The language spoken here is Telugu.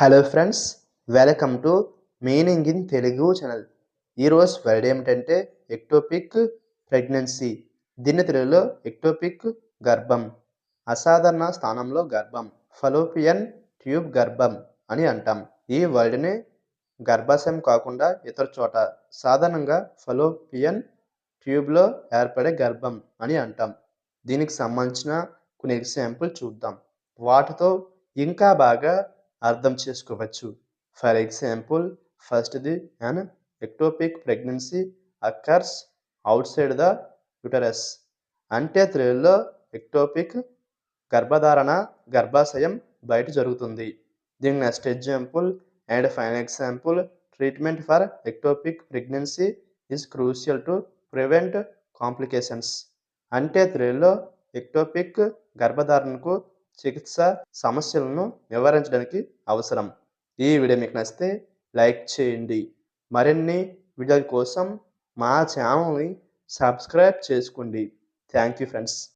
Hello friends, welcome to meaning in Telugu channel. ఈరోజు వర్డ్ ఏమిటంటే ఎక్టోపిక్ ప్రెగ్నెన్సీ. దీన్ని తెలుగులో ఎక్టోపిక్ గర్భం, అసాధారణ స్థానంలో గర్భం, ఫలోపియన్ ట్యూబ్ గర్భం అని అంటాం. ఈ వర్డ్ని గర్భాశయం కాకుండా ఇతర చోట సాధారణంగా ఫలోపియన్ ట్యూబ్లో ఏర్పడే గర్భం అని అంటాం. దీనికి సంబంధించిన కొన్ని ఎగ్జాంపుల్ చూద్దాం. వాటితో ఇంకా బాగా అర్థం చేసుకోవచ్చు. ఫర్ ఎగ్జాంపుల్, ఫస్ట్ది, an ectopic pregnancy occurs outside the uterus. అంటే తెలుగులో ఎక్టోపిక్ గర్భధారణ గర్భాశయం బయట జరుగుతుంది. దీని next example and final example, treatment for ectopic pregnancy is crucial to prevent complications. అంటే తెలుగులో ఎక్టోపిక్ గర్భధారణకు చికిత్స సమస్యలను నివారించడానికి అవసరం. ఈ వీడియో మీకు నచ్చితే లైక్ చేయండి. మరిన్ని వీడియోల కోసం మా ఛానల్ని సబ్స్క్రైబ్ చేసుకోండి. Thank you friends.